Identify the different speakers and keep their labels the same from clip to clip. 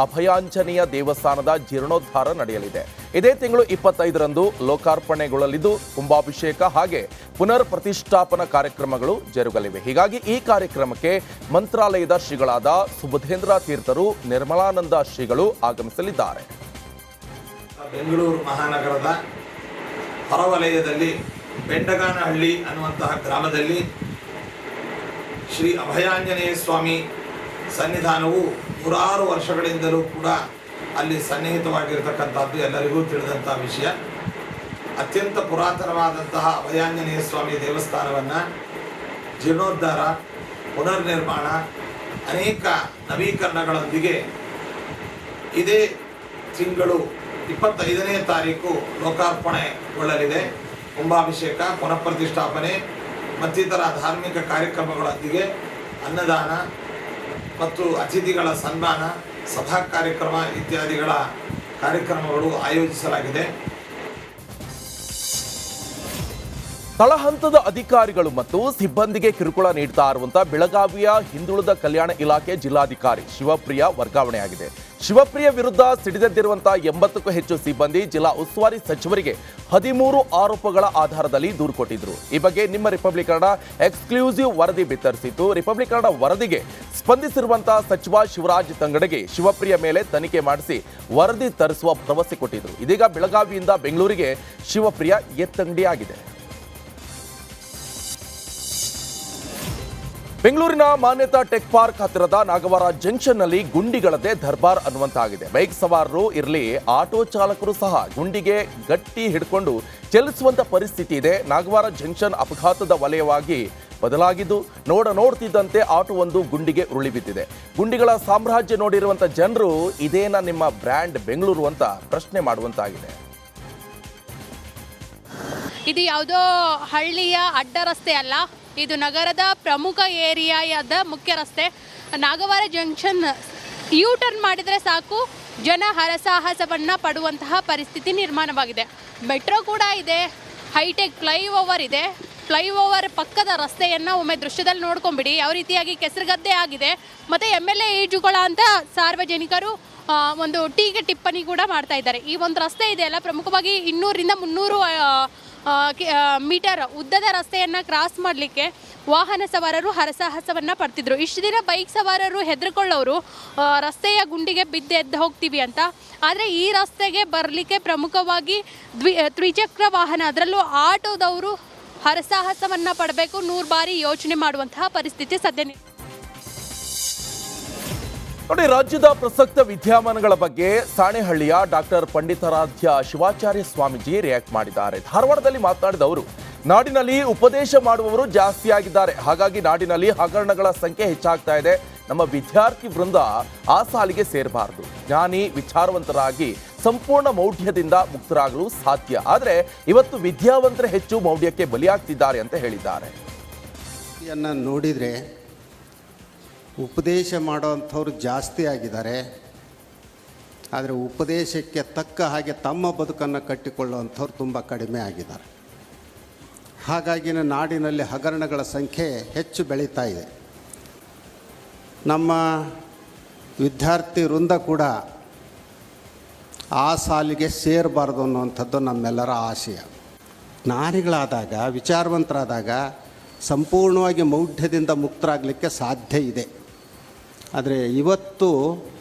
Speaker 1: ಅಭಯಾಂಜನೇಯ ದೇವಸ್ಥಾನದ ಜೀರ್ಣೋದ್ಧಾರ ನಡೆಯಲಿದೆ. ಇದೇ ತಿಂಗಳು 25ರಂದು ಲೋಕಾರ್ಪಣೆಗೊಳ್ಳಲಿದ್ದು ಕುಂಭಾಭಿಷೇಕ ಹಾಗೆ ಪುನರ್ ಪ್ರತಿಷ್ಠಾಪನಾ ಕಾರ್ಯಕ್ರಮಗಳು ಜರುಗಲಿವೆ. ಹೀಗಾಗಿ ಈ ಕಾರ್ಯಕ್ರಮಕ್ಕೆ ಮಂತ್ರಾಲಯದ ಶ್ರೀಗಳಾದ ಸುಬುಧೇಂದ್ರ ತೀರ್ಥರು, ನಿರ್ಮಲಾನಂದ ಶ್ರೀಗಳು ಆಗಮಿಸಲಿದ್ದಾರೆ.
Speaker 2: ಬೆಂಗಳೂರು ಮಹಾನಗರದ ಹೊರವಲಯದಲ್ಲಿ ಬೆಂಡಗಾನಹಳ್ಳಿ ಅನ್ನುವಂತಹ ಗ್ರಾಮದಲ್ಲಿ ಶ್ರೀ ಅಭಯಾಂಜನೇಯ ಸ್ವಾಮಿ ಸನ್ನಿಧಾನವು ನೂರಾರು ವರ್ಷಗಳಿಂದಲೂ ಕೂಡ ಅಲ್ಲಿ ಸನ್ನಿಹಿತವಾಗಿರತಕ್ಕಂಥದ್ದು ಎಲ್ಲರಿಗೂ ತಿಳಿದಂಥ ವಿಷಯ. ಅತ್ಯಂತ ಪುರಾತನವಾದಂತಹ ಅಭಯಾಂಜನೇಯ ಸ್ವಾಮಿ ದೇವಸ್ಥಾನವನ್ನು ಜೀರ್ಣೋದ್ಧಾರ, ಪುನರ್ನಿರ್ಮಾಣ, ಅನೇಕ ನವೀಕರಣಗಳೊಂದಿಗೆ ಇದೇ ತಿಂಗಳು 25ನೇ ತಾರೀಕು ಲೋಕಾರ್ಪಣೆಗೊಳ್ಳಲಿದೆ. ಕುಂಭಾಭಿಷೇಕ, ಪುನಃಪ್ರತಿಷ್ಠಾಪನೆ ಮತ್ತಿತರ ಧಾರ್ಮಿಕ ಕಾರ್ಯಕ್ರಮಗಳೊಂದಿಗೆ ಅನ್ನದಾನ ಮತ್ತು ಅತಿಥಿಗಳ ಸನ್ಮಾನ, ಸಭಾ ಕಾರ್ಯಕ್ರಮ ಇತ್ಯಾದಿಗಳ ಕಾರ್ಯಕ್ರಮಗಳು ಆಯೋಜಿಸಲಾಗಿದೆ.
Speaker 1: ತಳಹಂತದ ಅಧಿಕಾರಿಗಳು ಮತ್ತು ಸಿಬ್ಬಂದಿಗೆ ಕಿರುಕುಳ ನೀಡ್ತಾ ಇರುವಂತಹ ಬೆಳಗಾವಿಯ ಹಿಂದುಳಿದ ಕಲ್ಯಾಣ ಇಲಾಖೆ ಜಿಲ್ಲಾಧಿಕಾರಿ ಶಿವಪ್ರಿಯ ವರ್ಗಾವಣೆಯಾಗಿದೆ. ಶಿವಪ್ರಿಯ ವಿರುದ್ಧ ಸಿಡಿದೆದ್ದಿರುವಂತಹ 80ಕ್ಕೂ ಹೆಚ್ಚು ಸಿಬ್ಬಂದಿ ಜಿಲ್ಲಾ ಉಸ್ತುವಾರಿ ಸಚಿವರಿಗೆ 13 ಆರೋಪಗಳ ಆಧಾರದಲ್ಲಿ ದೂರು ಕೊಟ್ಟಿದ್ರು. ಈ ಬಗ್ಗೆ ನಿಮ್ಮ ರಿಪಬ್ಲಿಕ್ ಕನ್ನಡ ಎಕ್ಸ್ಕ್ಲೂಸಿವ್ ವರದಿ ಬಿತ್ತರಿಸಿತ್ತು. ರಿಪಬ್ಲಿಕ್ ಕನ್ನಡ ವರದಿಗೆ ಸ್ಪಂದಿಸಿರುವಂತಹ ಸಚಿವ ಶಿವರಾಜ್ ತಂಗಡಗಿ ಶಿವಪ್ರಿಯ ಮೇಲೆ ತನಿಖೆ ಮಾಡಿಸಿ ವರದಿ ತರಿಸುವ ಭರವಸೆ ಕೊಟ್ಟಿದ್ರು. ಇದೀಗ ಬೆಳಗಾವಿಯಿಂದ ಬೆಂಗಳೂರಿಗೆ ಶಿವಪ್ರಿಯ ಎತ್ತಂಗಡಿಯಾಗಿದೆ. ಬೆಂಗಳೂರಿನ ಮಾನ್ಯತಾ ಟೆಕ್ ಪಾರ್ಕ್ ಹತ್ತಿರದ ನಾಗವಾರ ಜಂಕ್ಷನ್ನಲ್ಲಿ ಗುಂಡಿಗಳದ್ದೇ ದರ್ಬಾರ್ ಅನ್ನುವಂತಾಗಿದೆ. ಬೈಕ್ ಸವಾರರು ಇರಲಿ, ಆಟೋ ಚಾಲಕರು ಸಹ ಗುಂಡಿಗೆ ಗಟ್ಟಿ ಹಿಡ್ಕೊಂಡು ಚಲಿಸುವಂತ ಪರಿಸ್ಥಿತಿ ಇದೆ. ನಾಗವಾರ ಜಂಕ್ಷನ್ ಅಪಘಾತದ ವಲಯವಾಗಿ ಬದಲಾಗಿದ್ದು ನೋಡ್ತಿದ್ದಂತೆ ಆಟೋ ಒಂದು ಗುಂಡಿಗೆ ಉರುಳಿ ಬಿದ್ದಿದೆ. ಗುಂಡಿಗಳ ಸಾಮ್ರಾಜ್ಯ ನೋಡಿರುವಂತ ಜನರು ಇದೇನಾ ನಿಮ್ಮ ಬ್ರ್ಯಾಂಡ್ ಬೆಂಗಳೂರು ಅಂತ ಪ್ರಶ್ನೆ ಮಾಡುವಂತಾಗಿದೆ.
Speaker 3: ಇದು ಯಾವುದೋ ಹಳ್ಳಿಯ ಅಡ್ಡ ರಸ್ತೆ ಅಲ್ಲ, ಇದು ನಗರದ ಪ್ರಮುಖ ಏರಿಯಾದ ಮುಖ್ಯ ರಸ್ತೆ. ನಾಗವಾರ ಜಂಕ್ಷನ್ ಯೂ ಟರ್ನ್ ಮಾಡಿದರೆ ಸಾಕು, ಜನ ಹರಸಾಹಸವನ್ನು ಪಡುವಂತಹ ಪರಿಸ್ಥಿತಿ ನಿರ್ಮಾಣವಾಗಿದೆ. ಮೆಟ್ರೋ ಕೂಡ ಇದೆ, ಹೈಟೆಕ್ ಫ್ಲೈಓವರ್ ಇದೆ. ಫ್ಲೈಓವರ್ ಪಕ್ಕದ ರಸ್ತೆಯನ್ನು ಒಮ್ಮೆ ದೃಶ್ಯದಲ್ಲಿ ನೋಡ್ಕೊಂಬಿಡಿ, ಯಾವ ರೀತಿಯಾಗಿ ಕೆಸರುಗದ್ದೆ ಆಗಿದೆ. ಮತ್ತು MLA ಈಜುಗಳ ಅಂತ ಸಾರ್ವಜನಿಕರು ಒಂದು ಟೀಕೆ ಟಿಪ್ಪಣಿ ಕೂಡ ಮಾಡ್ತಾ ಇದ್ದಾರೆ. ಈ ಒಂದು ರಸ್ತೆ ಇದೆಯಲ್ಲ, ಪ್ರಮುಖವಾಗಿ 200ರಿಂದ 300 ಮೀಟರ್ ಉದ್ದದ ರಸ್ತೆಯನ್ನು ಕ್ರಾಸ್ ಮಾಡಲಿಕ್ಕೆ ವಾಹನ ಸವಾರರು ಹರಸಾಹಸವನ್ನು ಪಡ್ತಿದ್ರು. ಇಷ್ಟು ದಿನ ಬೈಕ್ ಸವಾರರು ಹೆದರ್ಕೊಳ್ಳೋರು ರಸ್ತೆಯ ಗುಂಡಿಗೆ ಬಿದ್ದೆದ್ದು ಹೋಗ್ತೀವಿ ಅಂತ. ಆದರೆ ಈ ರಸ್ತೆಗೆ ಬರಲಿಕ್ಕೆ ಪ್ರಮುಖವಾಗಿ ದ್ವಿಚಕ್ರ ವಾಹನ, ಅದರಲ್ಲೂ ಆಟೋದವರು ಹರಸಾಹಸವನ್ನು ಪಡಬೇಕು, 100 ಬಾರಿ ಯೋಚನೆ ಮಾಡುವಂತಹ ಪರಿಸ್ಥಿತಿ ಸದ್ಯ.
Speaker 1: ನೋಡಿ, ರಾಜ್ಯದ ಪ್ರಸಕ್ತ ವಿದ್ಯಮಾನಗಳ ಬಗ್ಗೆ ಸಾಣೆಹಳ್ಳಿಯ ಡಾಕ್ಟರ್ ಪಂಡಿತಾರಾಧ್ಯ ಶಿವಾಚಾರ್ಯ ಸ್ವಾಮೀಜಿ ರಿಯಾಕ್ಟ್ ಮಾಡಿದ್ದಾರೆ. ಧಾರವಾಡದಲ್ಲಿ ಮಾತನಾಡಿದ ಅವರು, ನಾಡಿನಲ್ಲಿ ಉಪದೇಶ ಮಾಡುವವರು ಜಾಸ್ತಿ ಆಗಿದ್ದಾರೆ, ಹಾಗಾಗಿ ನಾಡಿನಲ್ಲಿ ಹಗರಣಗಳ ಸಂಖ್ಯೆ ಹೆಚ್ಚಾಗ್ತಾ ಇದೆ. ನಮ್ಮ ವಿದ್ಯಾರ್ಥಿ ವೃಂದ ಆ ಸಾಲಿಗೆ ಸೇರಬಾರದು. ಜ್ಞಾನಿ ವಿಚಾರವಂತರಾಗಿ ಸಂಪೂರ್ಣ ಮೌಢ್ಯದಿಂದ ಮುಕ್ತರಾಗಲು ಸಾಧ್ಯ. ಆದರೆ ಇವತ್ತು ವಿದ್ಯಾವಂತರೇ ಹೆಚ್ಚು ಮೌಢ್ಯಕ್ಕೆ ಬಲಿಯಾಗ್ತಿದ್ದಾರೆ ಅಂತ ಹೇಳಿದ್ದಾರೆ.
Speaker 4: ನೋಡಿದರೆ ಉಪದೇಶ ಮಾಡೋವಂಥವ್ರು ಜಾಸ್ತಿ ಆಗಿದ್ದಾರೆ, ಆದರೆ ಉಪದೇಶಕ್ಕೆ ತಕ್ಕ ಹಾಗೆ ತಮ್ಮ ಬದುಕನ್ನು ಕಟ್ಟಿಕೊಳ್ಳುವಂಥವ್ರು ತುಂಬ ಕಡಿಮೆ ಆಗಿದ್ದಾರೆ. ಹಾಗಾಗಿ ನಾಡಿನಲ್ಲಿ ಹಗರಣಗಳ ಸಂಖ್ಯೆ ಹೆಚ್ಚು ಬೆಳೀತಾ ಇದೆ. ನಮ್ಮ ವಿದ್ಯಾರ್ಥಿ ವೃಂದ ಕೂಡ ಆ ಸಾಲಿಗೆ ಸೇರಬಾರ್ದು ಅನ್ನುವಂಥದ್ದು ನಮ್ಮೆಲ್ಲರ ಆಶಯ. ಜ್ಞಾನಿಗಳಾದಾಗ, ವಿಚಾರವಂತರಾದಾಗ ಸಂಪೂರ್ಣವಾಗಿ ಮೌಢ್ಯದಿಂದ ಮುಕ್ತರಾಗಲಿಕ್ಕೆ ಸಾಧ್ಯ ಇದೆ. ಆದರೆ ಇವತ್ತು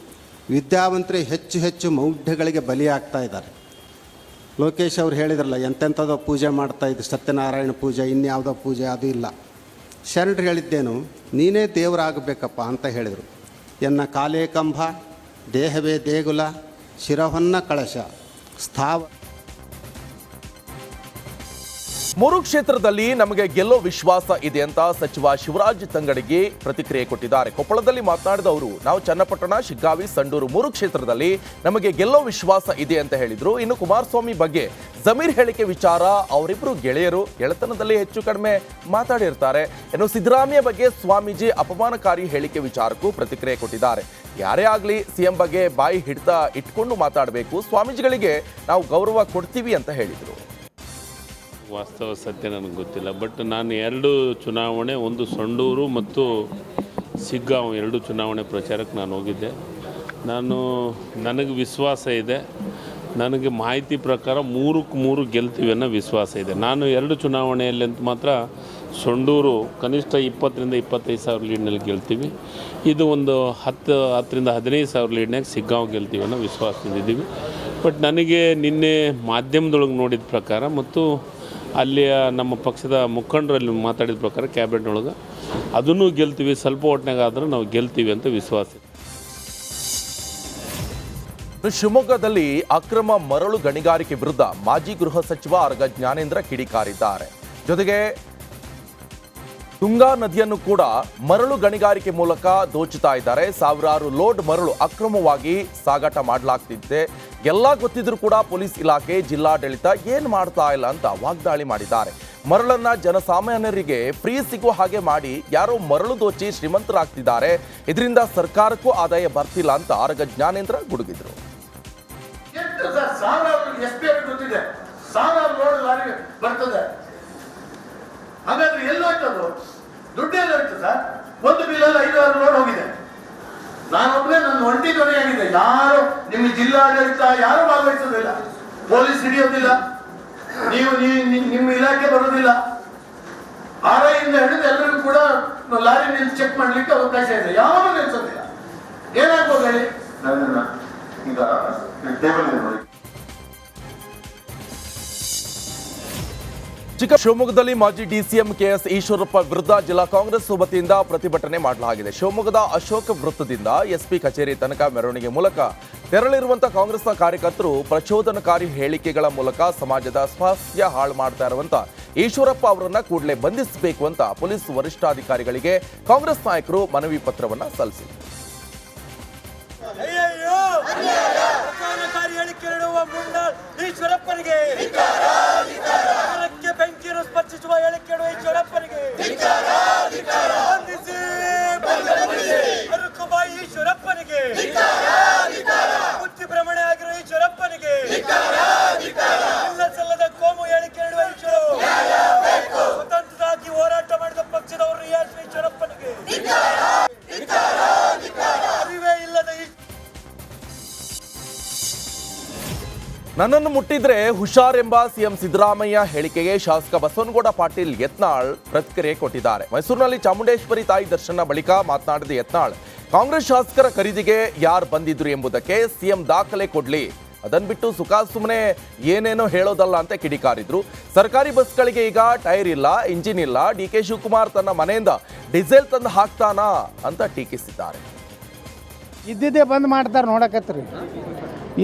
Speaker 4: ವಿದ್ಯಾವಂತರೇ ಹೆಚ್ಚು ಮೌಢ್ಯಗಳಿಗೆ ಬಲಿಯಾಗ್ತಾ ಇದ್ದಾರೆ. ಲೋಕೇಶ್ ಅವರು ಹೇಳಿದ್ರಲ್ಲ, ಎಂತೆಂಥದೋ ಪೂಜೆ ಮಾಡ್ತಾಯಿದ್ದು, ಸತ್ಯನಾರಾಯಣ ಪೂಜೆ, ಇನ್ಯಾವುದೋ ಪೂಜೆ, ಅದು ಇಲ್ಲ. ಶರಣರು ಹೇಳಿದ್ದೇನು, ನೀನೇ ದೇವರಾಗಬೇಕಪ್ಪ ಅಂತ ಹೇಳಿದರು. ಎನ್ನ ಕಾಲೇ ಕಂಬ, ದೇಹವೇ ದೇಗುಲ, ಶಿರಹೊನ್ನ ಕಳಶ, ಸ್ಥಾವ.
Speaker 1: 3 ಕ್ಷೇತ್ರದಲ್ಲಿ ನಮಗೆ ಗೆಲ್ಲೋ ವಿಶ್ವಾಸ ಇದೆ ಅಂತ ಸಚಿವ ಶಿವರಾಜ್ ತಂಗಡಗಿ ಪ್ರತಿಕ್ರಿಯೆ ಕೊಟ್ಟಿದ್ದಾರೆ. ಕೊಪ್ಪಳದಲ್ಲಿ ಮಾತನಾಡಿದ ಅವರು, ನಾವು ಚನ್ನಪಟ್ಟಣ, ಶಿಗ್ಗಾವಿ, ಸಂಡೂರು 3 ಕ್ಷೇತ್ರದಲ್ಲಿ ನಮಗೆ ಗೆಲ್ಲೋ ವಿಶ್ವಾಸ ಇದೆ ಅಂತ ಹೇಳಿದ್ರು. ಇನ್ನು ಕುಮಾರಸ್ವಾಮಿ ಬಗ್ಗೆ ಜಮೀರ್ ಹೇಳಿಕೆ ವಿಚಾರ, ಅವರಿಬ್ಬರು ಗೆಳೆಯರು, ಗೆಳೆತನದಲ್ಲಿ ಹೆಚ್ಚು ಕಡಿಮೆ ಮಾತಾಡಿರ್ತಾರೆ. ಇನ್ನು ಸಿದ್ದರಾಮಯ್ಯ ಬಗ್ಗೆ ಸ್ವಾಮೀಜಿ ಅಪಮಾನಕಾರಿ ಹೇಳಿಕೆ ವಿಚಾರಕ್ಕೂ ಪ್ರತಿಕ್ರಿಯೆ ಕೊಟ್ಟಿದ್ದಾರೆ. ಯಾರೇ ಆಗಲಿ ಸಿಎಂ ಬಗ್ಗೆ ಬಾಯಿ ಹಿಡ್ತಾ ಇಟ್ಕೊಂಡು ಮಾತಾಡಬೇಕು, ಸ್ವಾಮೀಜಿಗಳಿಗೆ ನಾವು ಗೌರವ ಕೊಡ್ತೀವಿ ಅಂತ ಹೇಳಿದರು.
Speaker 5: ವಾಸ್ತವ ಸತ್ಯ ನನಗೆ ಗೊತ್ತಿಲ್ಲ, ಬಟ್ ನಾನು 2 ಚುನಾವಣೆ, ಒಂದು ಸಂಡೂರು ಮತ್ತು ಶಿಗ್ಗಾಂವ್ 2 ಚುನಾವಣೆ ಪ್ರಚಾರಕ್ಕೆ ನಾನು ಹೋಗಿದ್ದೆ. ನನಗೆ ವಿಶ್ವಾಸ ಇದೆ. ನನಗೆ ಮಾಹಿತಿ ಪ್ರಕಾರ 3ಕ್ಕೆ 3 ಗೆಲ್ತೀವಿ ಅನ್ನೋ ವಿಶ್ವಾಸ ಇದೆ. ನಾನು 2 ಚುನಾವಣೆಯಲ್ಲಿ ಅಂತ ಮಾತ್ರ ಸೊಂಡೂರು ಕನಿಷ್ಠ 20,000 ರಿಂದ 25,000 ಲೀಡ್ನಲ್ಲಿ ಗೆಲ್ತೀವಿ. ಇದು ಒಂದು 10,000 ರಿಂದ 15,000 ಲೀಡ್ನಾಗ ಸಿಗ್ಗಾಂವ್ ಗೆಲ್ತೀವಿ ಅನ್ನೋ ವಿಶ್ವಾಸದಿಂದಿದ್ದೀವಿ. ಬಟ್ ನನಗೆ ನಿನ್ನೆ ಮಾಧ್ಯಮದೊಳಗೆ ನೋಡಿದ ಪ್ರಕಾರ ಮತ್ತು ಅಲ್ಲಿಯ ನಮ್ಮ ಪಕ್ಷದ ಮುಖಂಡರಲ್ಲಿ ಮಾತಾಡಿದ ಪ್ರಕಾರ ಕ್ಯಾಬಿನೆಟ್ನೊಳಗೆ ಅದನ್ನು ಗೆಲ್ತೀವಿ, ಸ್ವಲ್ಪ ಓಟ್ನಾಗ ಆದರೂ ನಾವು ಗೆಲ್ತೀವಿ ಅಂತ ವಿಶ್ವಾಸ ಇದೆ.
Speaker 1: ಶಿವಮೊಗ್ಗದಲ್ಲಿ ಅಕ್ರಮ ಮರಳು ಗಣಿಗಾರಿಕೆ ವಿರುದ್ಧ ಮಾಜಿ ಗೃಹ ಸಚಿವ ಆರಗ ಜ್ಞಾನೇಂದ್ರ ಕಿಡಿಕಾರಿದ್ದಾರೆ. ಜೊತೆಗೆ ತುಂಗಾ ನದಿಯನ್ನು ಕೂಡ ಮರಳು ಗಣಿಗಾರಿಕೆ ಮೂಲಕ ದೋಚುತ್ತಾ ಇದ್ದಾರೆ. ಸಾವಿರಾರು ಲೋಡ್ ಮರಳು ಅಕ್ರಮವಾಗಿ ಸಾಗಾಟ ಮಾಡಲಾಗ್ತಿದೆ. ಎಲ್ಲ ಗೊತ್ತಿದ್ರೂ ಕೂಡ ಪೊಲೀಸ್ ಇಲಾಖೆ, ಜಿಲ್ಲಾಡಳಿತ ಏನ್ ಮಾಡ್ತಾ ಇಲ್ಲ ಅಂತ ವಾಗ್ದಾಳಿ ಮಾಡಿದ್ದಾರೆ. ಮರಳನ್ನ ಜನಸಾಮಾನ್ಯರಿಗೆ ಫ್ರೀ ಸಿಗುವ ಹಾಗೆ ಮಾಡಿ ಯಾರೋ ಮರಳು ದೋಚಿ ಶ್ರೀಮಂತರಾಗ್ತಿದ್ದಾರೆ. ಇದರಿಂದ ಸರ್ಕಾರಕ್ಕೂ ಆದಾಯ ಬರ್ತಿಲ್ಲ ಅಂತ ಆರಗ ಜ್ಞಾನೇಂದ್ರ ಗುಡುಗಿದ್ರು.
Speaker 6: ಹಾಗಾದ್ರೆ ಎಲ್ಲೋಯ್ತದು ದುಡ್ಡು ಎಲ್ಲೋಯ್ತು ಸರ್? ಒಂದು ಬಿಲ್ಲಲ್ಲಿ 5-6 ಲೋಡ್ ಹೋಗಿದೆ. ನಾನೊಬ್ಬನೇ ನನ್ನ ಒಂಟಿ ಧ್ವನಿಯಾಗಿದೆ. ಯಾರು ನಿಮ್ಮ ಜಿಲ್ಲಾಡಳಿತ ಯಾರು ಭಾಗವಹಿಸೋದಿಲ್ಲ, ಪೊಲೀಸ್ ಹಿಡಿಯೋದಿಲ್ಲ, ನೀವು ನಿಮ್ಮ ಇಲಾಖೆ ಬರೋದಿಲ್ಲ. ಆರೈಯಿಂದ ಹಿಡಿದು ಎಲ್ಲರಿಗೂ ಕೂಡ ಲಾರಿ ನಿಲ್ಸಿ ಚೆಕ್ ಮಾಡ್ಲಿಕ್ಕೆ ಅವಕಾಶ ಇದೆ, ಯಾರು ನಿಲ್ಸೋದಿಲ್ಲ. ಏನಾಗ್ಬೋದು ಹೇಳಿ? ಈಗ ಟೇಬಲ್ ನೋಡಿ.
Speaker 1: ಶಿವಮೊಗ್ಗದಲ್ಲಿ ಮಾಜಿ ಡಿಸಿಎಂ ಕೆಎಸ್ ಈಶ್ವರಪ್ಪ ವಿರುದ್ಧ ಜಿಲ್ಲಾ ಕಾಂಗ್ರೆಸ್ ವತಿಯಿಂದ ಪ್ರತಿಭಟನೆ ಮಾಡಲಾಗಿದೆ. ಶಿವಮೊಗ್ಗದ ಅಶೋಕ ವೃತ್ತದಿಂದ ಎಸ್ಪಿ ಕಚೇರಿ ತನಕ ಮೆರವಣಿಗೆ ಮೂಲಕ ತೆರಳಿರುವಂತಹ ಕಾಂಗ್ರೆಸ್ನ ಕಾರ್ಯಕರ್ತರು ಪ್ರಚೋದನಕಾರಿ ಹೇಳಿಕೆಗಳ ಮೂಲಕ ಸಮಾಜದ ಸ್ವಾಸ್ಥ್ಯ ಹಾಳು ಮಾಡ್ತಾ ಇರುವಂತ ಈಶ್ವರಪ್ಪ ಅವರನ್ನ ಕೂಡಲೇ ಬಂಧಿಸಬೇಕು ಅಂತ ಪೊಲೀಸ್ ವರಿಷ್ಠಾಧಿಕಾರಿಗಳಿಗೆ ಕಾಂಗ್ರೆಸ್ ನಾಯಕರು ಮನವಿ ಪತ್ರವನ್ನ ಸಲ್ಲಿಸಿದರು.
Speaker 7: ಬೆಂಕಿಯನ್ನು ಸ್ಪರ್ಶಿಸುವ ಹೇಳಿಕೆ ಈಶ್ವರಪ್ಪನಿಗೆ ಈಶ್ವರಪ್ಪನಿಗೆ ಬುದ್ಧಿ ಭ್ರಮಣೆ ಆಗಿರುವ ಈಶ್ವರಪ್ಪನಿಗೆ ಇಲ್ಲ ಸಲ್ಲದ ಕೋಮು ಹೇಳಿಕೆ ನೀಡುವ ಸ್ವತಂತ್ರವಾಗಿ ಹೋರಾಟ ಮಾಡಿದ ಪಕ್ಷದವರು ಈಶ್ವರಪ್ಪನಿಗೆ ಅರಿವೇ ಇಲ್ಲದ
Speaker 1: ನನ್ನನ್ನು ಮುಟ್ಟಿದ್ರೆ ಹುಷಾರೆಂಬ ಸಿಎಂ ಸಿದ್ದರಾಮಯ್ಯ ಹೇಳಿಕೆಗೆ ಶಾಸಕ ಬಸವನಗೌಡ ಪಾಟೀಲ್ ಯತ್ನಾಳ್ ಪ್ರತಿಕ್ರಿಯೆ ಕೊಟ್ಟಿದ್ದಾರೆ. ಮೈಸೂರಿನಲ್ಲಿ ಚಾಮುಂಡೇಶ್ವರಿ ತಾಯಿ ದರ್ಶನ ಬಳಿಕ ಮಾತನಾಡಿದ ಯತ್ನಾಳ್, ಕಾಂಗ್ರೆಸ್ ಶಾಸಕರ ಖರೀದಿಗೆ ಯಾರು ಬಂದಿದ್ರು ಎಂಬುದಕ್ಕೆ ಸಿಎಂ ದಾಖಲೆ ಕೊಡ್ಲಿ, ಅದನ್ನ ಬಿಟ್ಟು ಸುಮ್ಮನೆ ಏನೇನೋ ಹೇಳೋದಲ್ಲ ಅಂತ ಕಿಡಿಕಾರಿದ್ರು. ಸರ್ಕಾರಿ ಬಸ್ಗಳಿಗೆ ಈಗ ಟೈರ್ ಇಲ್ಲ, ಇಂಜಿನ್ ಇಲ್ಲ, ಡಿಕೆ ಶಿವಕುಮಾರ್ ತನ್ನ ಮನೆಯಿಂದ ಡೀಸೆಲ್ ತಂದು ಹಾಕ್ತಾನಾ ಅಂತ ಟೀಕಿಸಿದ್ದಾರೆ.
Speaker 8: ಇದ್ದಿದ್ದೇ ಬಂದ್ ಮಾಡ್ತಾರೆ ನೋಡಕತ್ರಿ.